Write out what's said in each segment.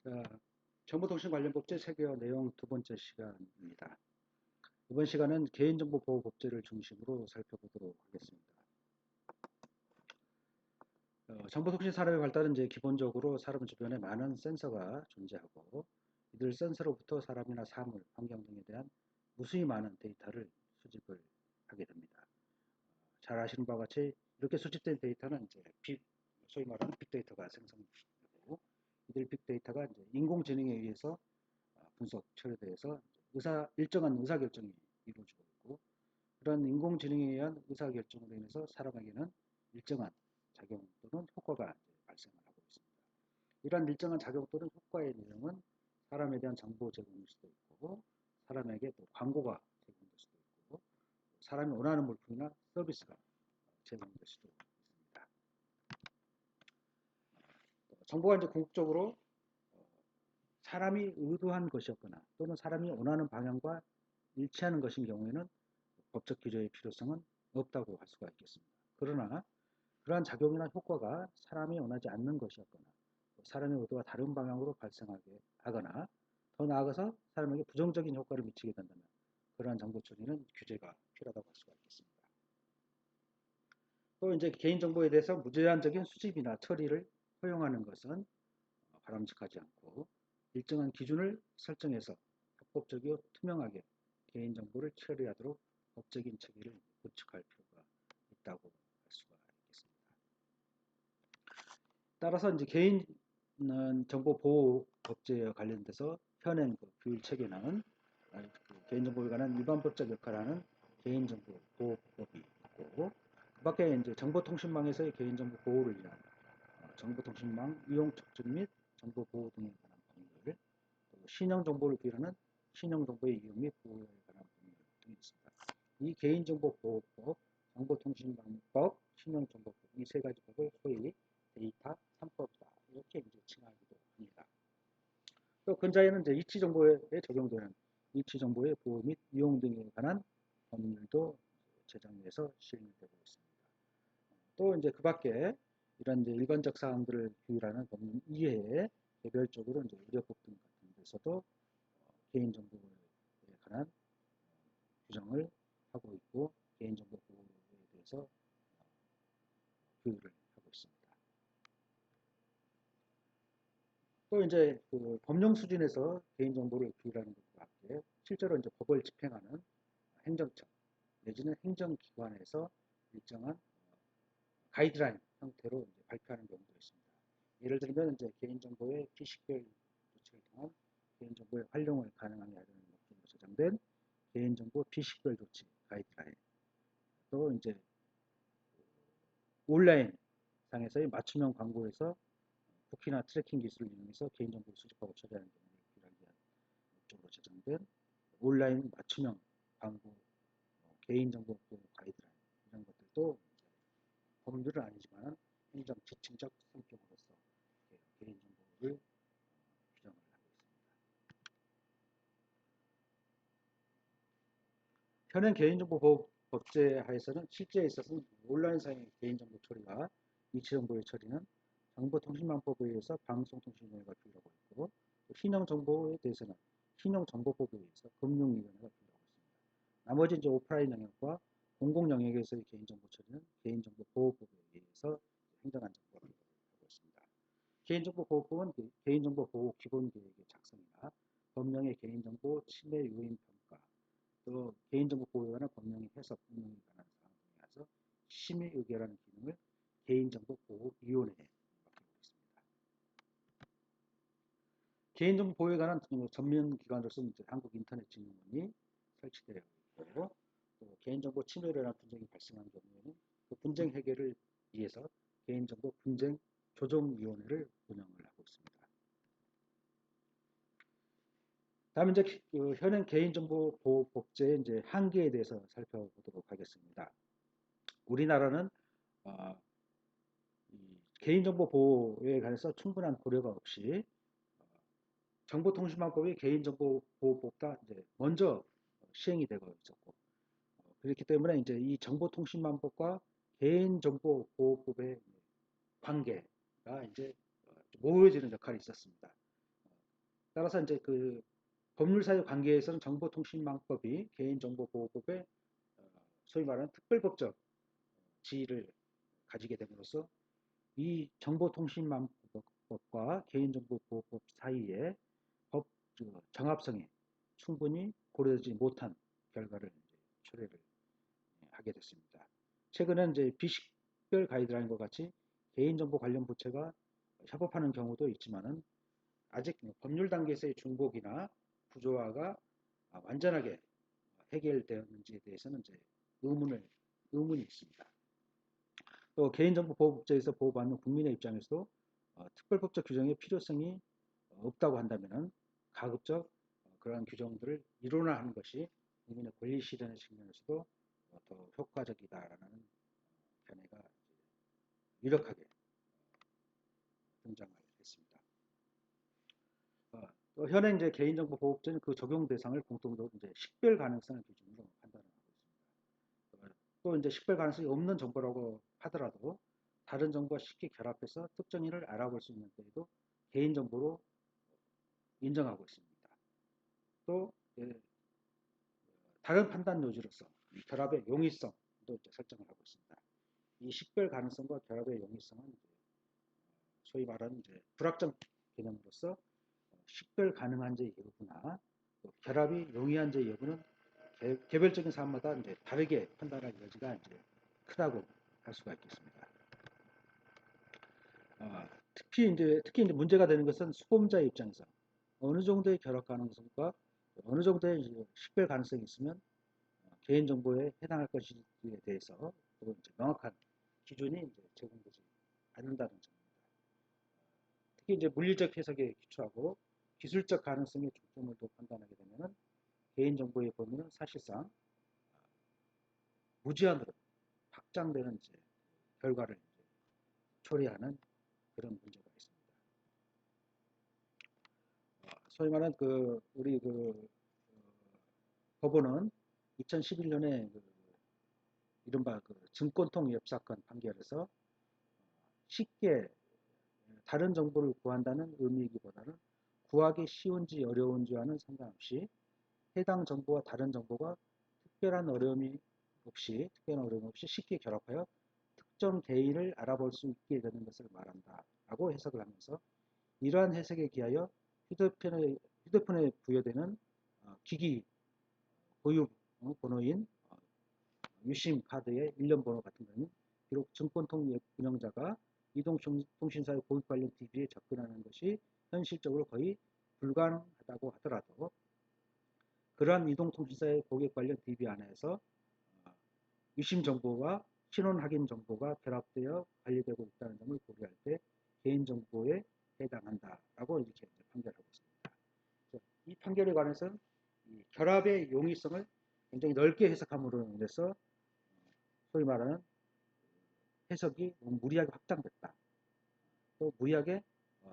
자, 정보통신관련법제 체계화 내용 두 번째 시간입니다. 이번 시간은 개인정보보호법제를 중심으로 살펴보도록 하겠습니다. 정보통신 산업의 발달은 이제 기본적으로 사람 주변에 많은 센서가 존재하고 이들 센서로부터 사람이나 사물, 환경 등에 대한 무수히 많은 데이터를 수집을 하게 됩니다. 잘 아시는 바와 같이 이렇게 수집된 데이터는 이제 소위 말하는 빅데이터가 생성되고 이들 빅데이터가 이제 인공지능에 의해서 분석 처리돼서 일정한 의사결정이 이루어지고 있고 그런 인공지능에 의한 의사결정으로 인해서 사람에게는 일정한 작용 또는 효과가 발생을 하고 있습니다. 이러한 일정한 작용 또는 효과의 내용은 사람에 대한 정보 제공일 수도 있고 사람에게 또 광고가 제공될 수도 있고 사람이 원하는 물품이나 서비스가 제공될 수도 있습니다. 정보가 이제 궁극적으로 사람이 의도한 것이었거나 또는 사람이 원하는 방향과 일치하는 것인 경우에는 법적 규제의 필요성은 없다고 할 수가 있겠습니다. 그러나 그러한 작용이나 효과가 사람이 원하지 않는 것이었거나 사람의 의도와 다른 방향으로 발생하게 하거나 더 나아가서 사람에게 부정적인 효과를 미치게 된다면 그러한 정보 처리는 규제가 필요하다고 할 수가 있겠습니다. 또 이제 개인정보에 대해서 무제한적인 수집이나 처리를 허용하는 것은 바람직하지 않고 일정한 기준을 설정해서 합법적이고 투명하게 개인정보를 처리하도록 법적인 체계를 구축할 필요가 있다고 할 수가 있겠습니다. 따라서 이제 개인 정보 보호 법제와 관련돼서 현행 규율 체계는 개인정보에 관한 일반법적 역할을 하는 개인정보 보호법이 있고 그 밖에 이제 정보통신망에서의 개인정보 보호를 위한 정보통신망 이용 촉진 및 정보 보호 등에 관한 법률, 신용정보를 규율하는 신용정보의 이용 및 보호에 관한 법률 등이 있습니다. 이 개인정보보호법, 정보통신망법, 신용정보법 이 세 가지 법을 소위 데이터 3법이다 이렇게 이제 칭하기도 합니다. 또 근자에는 이제 이치정보에 적용되는 이치정보의 보호 및 이용 등에 관한 법률도 제정해서 시행되고 있습니다. 또 이제 그 밖에 이런 이제 일반적 사항들을 규율하는 법률 이외에 개별적으로 이제 의료법 등 같은 데서도 개인정보에 관한 규정을 하고 있고 개인정보 보호에 대해서 규율을 하고 있습니다. 또 이제 그 법령 수준에서 개인정보를 규율하는 것과 함께 실제로 이제 법을 집행하는 행정청 내지는 행정기관에서 일정한 가이드라인 형태로 이제 발표하는 경우도 있습니다. 예를 들면 이제 개인정보의 피식별 조치를 통한 개인정보의 활용을 가능하게 하려는 목적으로 제정된 개인정보 피식별 조치 가이드라인 또 이제 온라인 상에서의 맞춤형 광고에서 쿠키나 트래킹 기술을 이용해서 개인정보를 수집하고 처리하는 경우를 규율하기 위한 목적으로 제정된 온라인 맞춤형 광고 개인정보 보호 가이드라인 이런 것들도 법률은 아니지만 행정 지침적 성격으로서 개인정보를 규정을 하고 있습니다. 현행 개인정보보호법제 하에서는 실제에 있어서는 온라인상의 개인정보 처리와 이치정보의 처리는 정보통신망법에 의해서 방송통신위원회가 규율하고 있고 신용정보에 대해서는 신용정보법에 의해서 금융위원회가 규율하고 있습니다. 나머지 이제 오프라인 영역과 공공 영역에서의 개인정보 처리는 개인정보보호법에 의해서 행정안전법을 하고 있습니다. 개인정보보호법은 개인정보 보호 기본계획의 작성이나 법령의 개인정보 침해 요인 평가, 또 개인정보 보호에 관한 법령의 해석 운영에 관한 사항 등에 대해서 심의 의결하는 기능을 개인정보보호위원회에 맡기고 있습니다. 개인정보 보호에 관한 전문기관으로서 한국인터넷진흥원이 설치되어 있고 또 개인정보 침해에 관한 분쟁이 발생한 경우에는 그 분쟁 해결을 위해서 개인정보 분쟁 조정위원회를 운영을 하고 있습니다. 다음 이제 그 현행 개인정보보호법제의 이제 한계에 대해서 살펴보도록 하겠습니다. 우리나라는 개인정보 보호에 관해서 충분한 고려가 없이 정보통신망법이 개인정보보호법보다 이제 먼저 시행이 되고 있었고 그렇기 때문에 이제 이 정보통신망법과 개인정보보호법의 관계가 이제 모호해지는 역할이 있었습니다. 따라서 이제 그 법률사유 관계에서는 정보통신망법이 개인정보보호법의 소위 말하는 특별법적 지위를 가지게 됨으로써 이 정보통신망법과 개인정보보호법 사이에 법 정합성이 충분히 고려되지 못한 결과를 초래를 하게 됐습니다. 최근에 이제 비식별 가이드라인과 같이 개인정보 관련 부처가 협업하는 경우도 있지만은 아직 법률 단계에서의 중복이나 구조화가 완전하게 해결되었는지에 대해서는 이제 의문이 있습니다. 또 개인정보보호법제에서 보호받는 국민의 입장에서도 특별법적 규정의 필요성이 없다고 한다면은 가급적 그러한 규정들을 일원화하는 것이 국민의 권리 실현의 측면에서도 더 효과적이다라는 견해가 유력하게 등장을 했습니다. 또 현행 이제 개인정보보호법제는 그 적용 대상을 공통적으로 이제 식별 가능성을 기준으로 판단을 하고 있습니다. 또 이제 식별 가능성이 없는 정보라고 하더라도 다른 정보와 쉽게 결합해서 특정인을 알아볼 수 있는 때에도 개인정보로 인정하고 있습니다. 또 다른 판단 요지로서 결합의 용이성도 이제 설정을 하고 있습니다. 이 식별 가능성과 결합의 용이성은 소위 말하는 이제 불확정 개념으로서 식별 가능한지 여부나 결합이 용이한지 여부는 개별적인 사안마다 이제 다르게 판단할 여지가 이제 크다고 할 수가 있겠습니다. 특히 이제 문제가 되는 것은 수범자의 입장에서 어느 정도의 결합 가능성과 어느 정도의 식별 가능성이 있으면 개인정보에 해당할 것인지에 대해서 이제 명확한 기준이 이제 제공되지 않는다는 점입니다. 특히 이제 물리적 해석에 기초하고 기술적 가능성의 중점을 더 판단하게 되면은 개인정보의 범위는 사실상 무제한으로 확장되는 이제 결과를 이제 초래하는 그런 문제가 있습니다. 소위 말하는 그 우리 그 법원은 2011년에 그 이른바 그 증권통 웹사건 판결에서 쉽게 다른 정보를 구한다는 의미이기보다는 구하기 쉬운지 어려운지와는 상관없이 해당 정보와 다른 정보가 특별한 어려움이 없이 쉽게 결합하여 특정 개인을 알아볼 수 있게 되는 것을 말한다라고 해석을 하면서 이러한 해석에 기하여 휴대폰에 부여되는 기기 보유 번호인 유심 카드의 일련 번호 같은 경우는 비록 증권통 운영자가 이동통신사의 고객 관련 DB에 접근하는 것이 현실적으로 거의 불가능하다고 하더라도 그러한 이동통신사의 고객 관련 DB 안에서 유심 정보와 신원 확인 정보가 결합되어 관리되고 있다는 점을 고려할 때 개인정보에 해당한다라고 이렇게 판결하고 있습니다. 이 판결에 관해서 결합의 용이성을 굉장히 넓게 해석함으로 인해서 소위 말하는 해석이 무리하게 확장됐다. 또 무리하게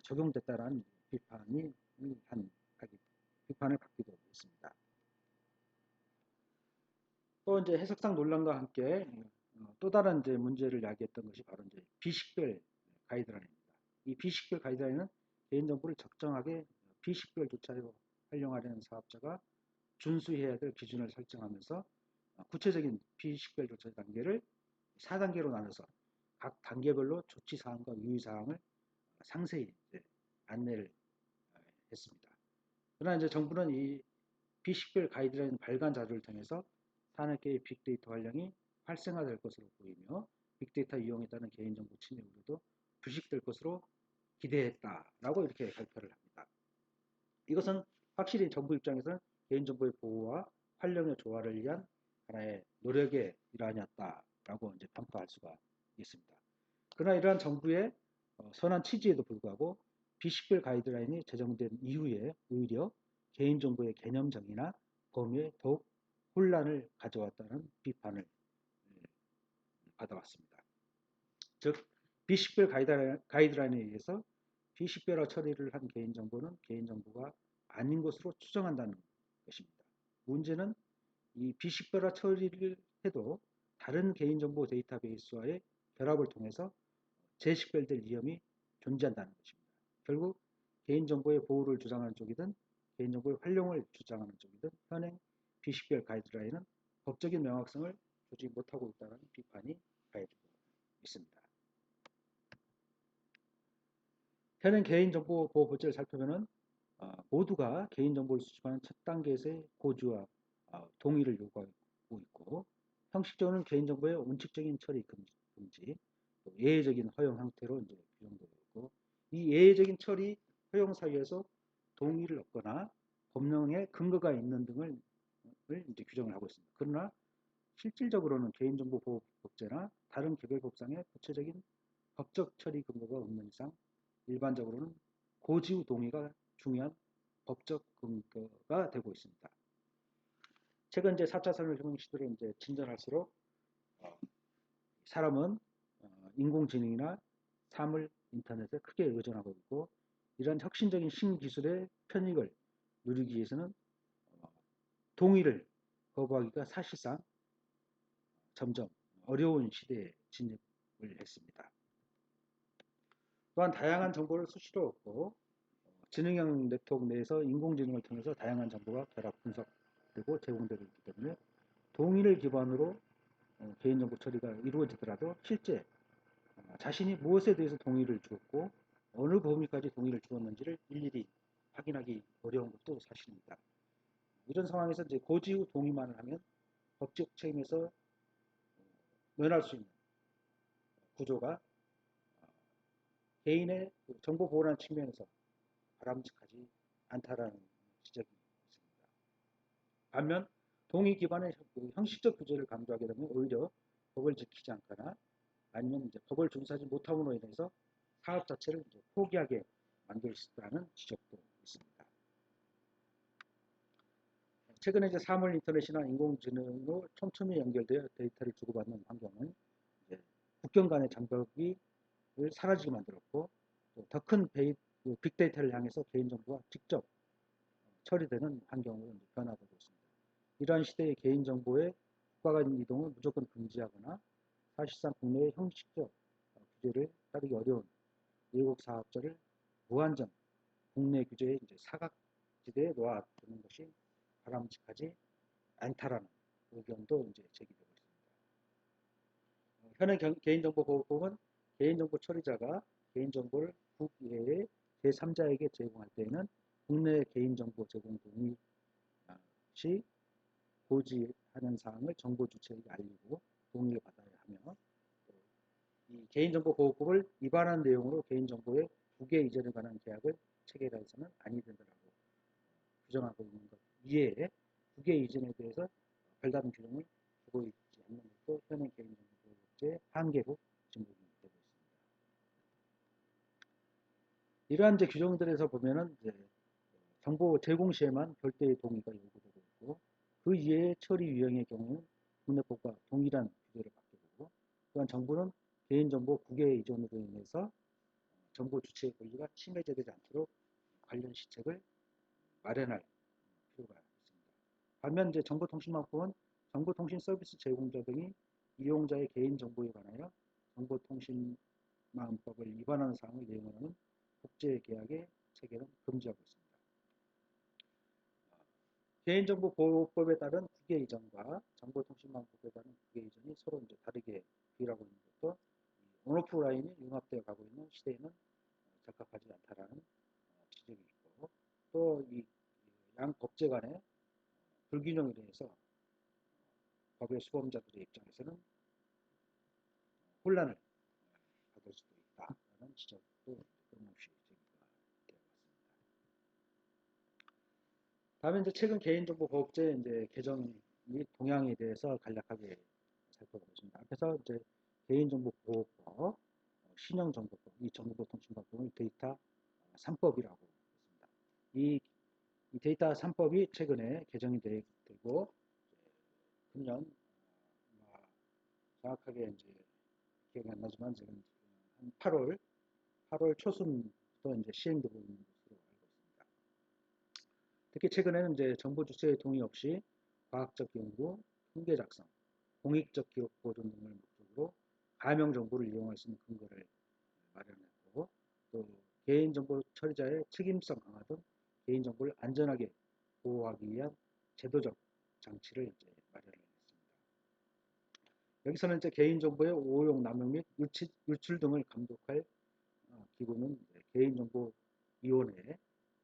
적용됐다라는 비판을 받기도 했습니다. 또 이제 해석상 논란과 함께 또 다른 이제 문제를 야기했던 것이 바로 이제 비식별 가이드라인입니다. 이 비식별 가이드라인은 개인정보를 적정하게 비식별 교차로 활용하려는 사업자가 준수해야 될 기준을 설정하면서 구체적인 비식별 교차 단계를 4단계로 나눠서 각 단계별로 조치사항과 유의사항을 상세히 안내를 했습니다. 그러나 이제 정부는 이 비식별 가이드라인 발간 자료를 통해서 산업계의 빅데이터 활용이 활성화될 것으로 보이며 빅데이터 이용에 따른 개인정보 침해 우려도 부식될 것으로 기대했다라고 이렇게 발표를 합니다. 이것은 확실히 정부 입장에서는 개인정보의 보호와 활용의 조화를 위한 하나의 노력의 일환이었다라고 이제 평가할 수가 있습니다. 그러나 이러한 정부의 선한 취지에도 불구하고 비식별 가이드라인이 제정된 이후에 오히려 개인정보의 개념 정의나 범위에 더욱 혼란을 가져왔다는 비판을 받아왔습니다. 즉 비식별 가이드라인에 의해서 비식별화 처리를 한 개인정보는 개인정보가 아닌 것으로 추정한다는 것입니다. 문제는 이 비식별화 처리를 해도 다른 개인정보 데이터베이스와의 결합을 통해서 재식별될 위험이 존재한다는 것입니다. 결국 개인정보의 보호를 주장하는 쪽이든 개인정보의 활용을 주장하는 쪽이든 현행 비식별 가이드라인은 법적인 명확성을 주지 못하고 있다는 비판이 가해지고 있습니다. 현행 개인정보보호법제를 살펴보면 모두가 개인정보를 수집하는 첫 단계에서의 고지와 동의를 요구하고 있고, 형식적으로는 개인정보의 원칙적인 처리 금지, 또 예외적인 허용 형태로 이제 규정되고 있고, 이 예외적인 처리 허용 사유에서 동의를 얻거나 법령에 근거가 있는 등을 이제 규정을 하고 있습니다. 그러나 실질적으로는 개인정보보호법제나 다른 개별법상의 구체적인 법적 처리 근거가 없는 이상 일반적으로는 고지의 동의가 중요한 법적 근거가 되고 있습니다. 최근 이제 4차 산업혁명 시대로 이제 진전할수록 사람은 인공지능이나 사물 인터넷에 크게 의존하고 있고, 이런 혁신적인 신기술의 편익을 누리기 위해서는 동의를 거부하기가 사실상 점점 어려운 시대에 진입을 했습니다. 또한 다양한 정보를 수시로 얻고 지능형 네트워크 내에서 인공지능을 통해서 다양한 정보가 결합 분석되고 제공되고 있기 때문에 동의를 기반으로 개인정보 처리가 이루어지더라도 실제 자신이 무엇에 대해서 동의를 주었고 어느 범위까지 동의를 주었는지를 일일이 확인하기 어려운 것도 사실입니다. 이런 상황에서 이제 고지의 동의만을 하면 법적 책임에서 면할 수 있는 구조가 개인의 정보 보호라는 측면에서 바람직하지 않다라는 지적이 있습니다. 반면 동의 기반의 형식적 규제를 강조하게 되면 오히려 법을 지키지 않거나 아니면 이제 법을 준수하지 못함으로 인해서 사업 자체를 이제 포기하게 만들 수 있다는 지적도 있습니다. 최근에 이제 사물 인터넷이나 인공지능으로 촘촘히 연결되어 데이터를 주고받는 환경은 이제 국경 간의 장벽이 사라지게 만들었고, 더 큰 빅데이터를 향해서 개인정보가 직접 처리되는 환경으로 변화되고 있습니다. 이러한 시대의 개인정보의 국가 간 이동을 무조건 금지하거나 사실상 국내의 형식적 규제를 따르기 어려운 외국 사업자를 무한정 국내 규제의 이제 사각지대에 놓아두는 것이 바람직하지 않다라는 의견도 이제 제기되고 있습니다. 현행 개인정보보호법은 개인정보 처리자가 개인정보를 국외의 제3자에게 제공할 때에는 국내 개인정보 제공 동의 시 고지하는 사항을 정보 주체에게 알리고 동의를 받아야 하며, 이 개인정보보호법을 위반한 내용으로 개인정보의 국외 이전에 관한 계약을 체결해서는 아니 된다고 규정하고 있는 것 이외에 국외 이전에 대해서 별다른 규정을 두고 있지 않는 것도 현행 개인정보보호법제의 한계로 지목이 되고 있습니다. 이러한 이제 규정들에서 보면은 이제 정보 제공 시에만 별도의 동의가 요구되고 있고, 그 이외의 처리 유형의 경우는 국내법과 동일한 규제를 받게 되고, 또한 정부는 개인정보 국외 이전으로 인해서 정보 주체의 권리가 침해되지 않도록 관련 시책을 마련할 필요가 있습니다. 반면 이제 정보통신망법은 정보통신 서비스 제공자 등이 이용자의 개인정보에 관하여 정보통신망법을 위반하는 사항을 내용하는 국제계약의 체결은 금지하고 있습니다. 개인정보보호법에 따른 국외 이전과 정보통신망법에 따른 국외 이전이 서로 이제 다르게 규율하고 있는 것도 온오프라인이 융합되어 가고 있는 시대에는 적합하지 않다라는 지적이 있고, 또 이 양 법제 간의 불균형에 대해서 법의 수범자들의 입장에서는 혼란을 받을 수도 있다라는 지적도 끊임없이 제기가 되어 왔습니다. 다음에 이제 최근 개인정보보호법제 이제 개정 및 동향에 대해서 간략하게 살펴보겠습니다. 앞에서 이제 개인정보보호법, 신형정보법, 이 정보통신법을 데이터 3법이라고 했습니다. 이 데이터 3법이 최근에 개정이 되고 금년 정확하게 이제 기억이 안 나지만 지금 한 8월 초순부터 이제 시행되고 있는 것으로 알고 있습니다. 특히 최근에는 이제 정보 주체의 동의 없이 과학적 연구, 통계 작성, 공익적 기록 보존 등을 목적으로 가명 정보를 이용할 수 있는 근거를 마련했고, 또 개인정보 처리자의 책임성 강화 등 개인정보를 안전하게 보호하기 위한 제도적 장치를 이제 마련을 했습니다. 여기서는 이제 개인정보의 오용, 남용 및 유출 등을 감독할 기구는 개인정보위원회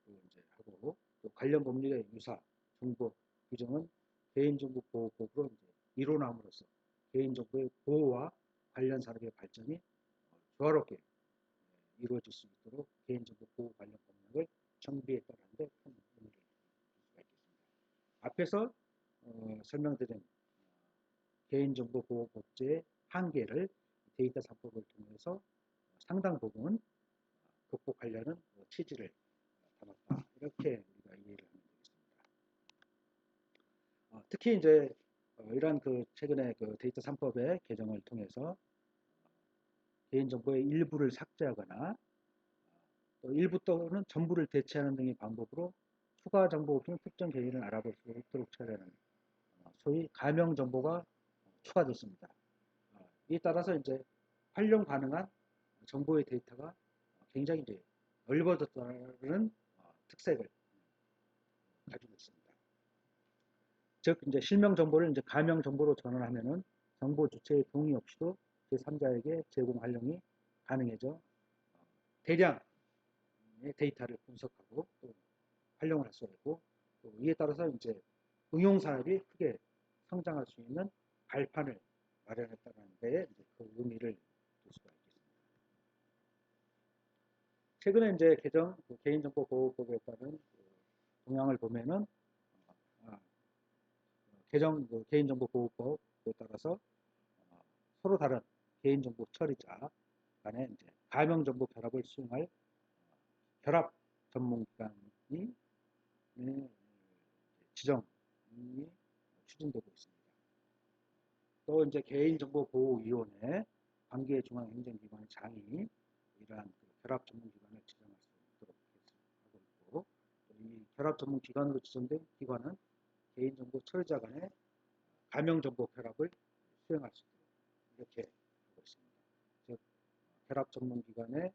이제 하고, 또 관련 법률의 유사 정보 규정은 개인정보보호법으로 이제 이론함으로써 개인정보의 보호와 관련 산업의 발전이 조화롭게 이루어질 수 있도록 개인정보 보호 관련 법령을 정비했다는 데 큰 의미를 둘 수가 있겠습니다. 앞에서 설명드린 개인정보보호법제의 한계를 데이터 3법을 통해서 상당 부분 극복하려는 취지를 담았다. 이렇게 우리가 이해를 하면 되겠습니다. 특히 이제 이러한 최근에 데이터 3법의 개정을 통해서 개인정보의 일부를 삭제하거나 또 일부 또는 전부를 대체하는 등의 방법으로 추가 정보 없이는 특정 개인을 알아볼 수 없도록 처리하는 소위 가명 정보가 추가됐습니다. 이에 따라서 이제 활용 가능한 정보의 데이터가 굉장히 이제 넓어졌다는 특색을 가지고 있습니다. 즉 이제 실명 정보를 이제 가명 정보로 전환하면은 정보 주체의 동의 없이도 제3자에게 제공 활용이 가능해져 대량의 데이터를 분석하고 또 활용을 할 수가 있고, 또 이에 따라서 이제 응용 산업이 크게 성장할 수 있는 발판을 마련했다는 데에 이제 그 의미를 둘 수가 있겠습니다. 최근에 이제 개정 개인정보보호법에 따른 동향을 보면은 개정 개인정보보호법에 따라서 서로 다른 개인정보 처리자 간의 이제 가명정보 결합을 수행할 결합 전문기관이 지정이 추진되고 있습니다. 또 이제 개인정보보호위원회 관계중앙행정기관의 장이 이러한 결합 전문기관을 지정할 수 있도록 하고 있고, 이 결합 전문기관으로 지정된 기관은 개인정보 처리자 간의 가명정보 결합을 수행할 수 있도록 이렇게 하고 있습니다. 즉 결합 전문기관의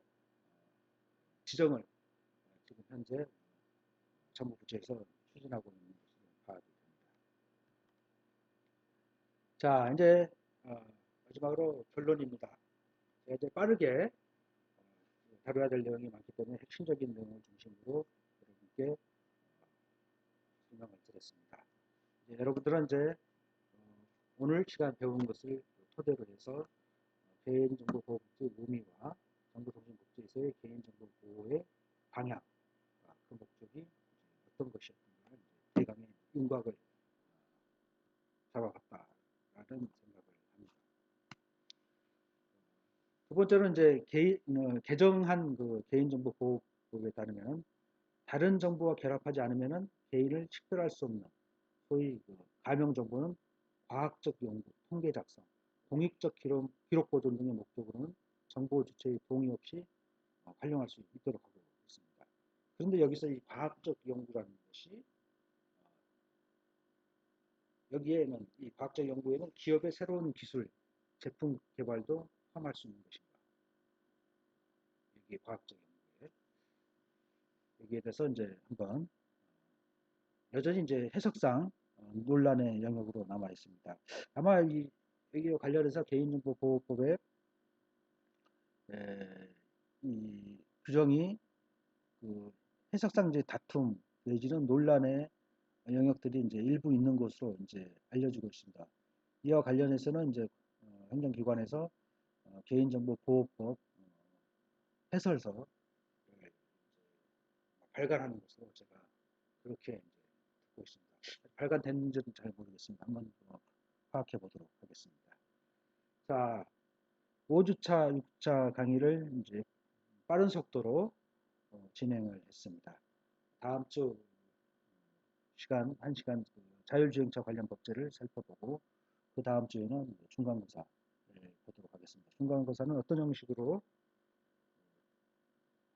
지정을 지금 현재 정부 부처에서 추진하고 있는 것으로 파악이 됩니다. 자, 이제 마지막으로 결론입니다. 제가 이제 빠르게 다뤄야 될 내용이 많기 때문에 핵심적인 내용을 중심으로 여러분께 설명을 드렸습니다. 여러분들은 이제 오늘 시간 배운 것을 토대로 해서 개인정보보호법의 의미와 정보통신국제에서의 개인정보 보호의 방향, 그 목적이 어떤 것이었는가 대강의 윤곽을 잡아봤다라는 생각을 합니다. 두 번째는 이제 개정한 개인정보보호법에 따르면 다른 정보와 결합하지 않으면 개인을 식별할 수 없는 소위 가명 정보는 과학적 연구, 통계 작성, 공익적 기록 보존 등의 목적으로는 정보 주체의 동의 없이 활용할 수 있도록 하고 있습니다. 그런데 여기서 이 과학적 연구라는 것이 여기에는 이 과학적 연구에는 기업의 새로운 기술, 제품 개발도 포함할 수 있는 것인가? 여기에 과학적 연구에 여기에 대해서 이제 한번 여전히 이제 해석상 논란의 영역으로 남아 있습니다. 아마 여기와 관련해서 개인정보보호법의 이 규정이 해석상 이제 다툼 내지는 논란의 영역들이 이제 일부 있는 것으로 이제 알려지고 있습니다. 이와 관련해서는 이제 행정기관에서 개인정보보호법 해설서를 발간하는 것으로 제가 그렇게 이제 듣고 있습니다. 발간됐는지는 잘 모르겠습니다. 한번 파악해 보도록 하겠습니다. 자, 5주차, 6차 강의를 이제 빠른 속도로 진행을 했습니다. 다음 주 시간, 1시간 자율주행차 관련 법제를 살펴보고, 그 다음 주에는 중간고사를 보도록 하겠습니다. 중간고사는 어떤 형식으로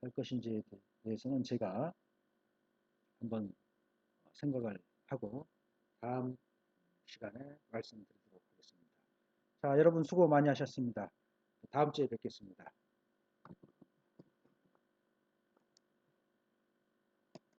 할 것인지에 대해서는 제가 한번 생각을 하고 다음 시간에 말씀드리도록 하겠습니다. 자, 여러분 수고 많이 하셨습니다. 다음 주에 뵙겠습니다.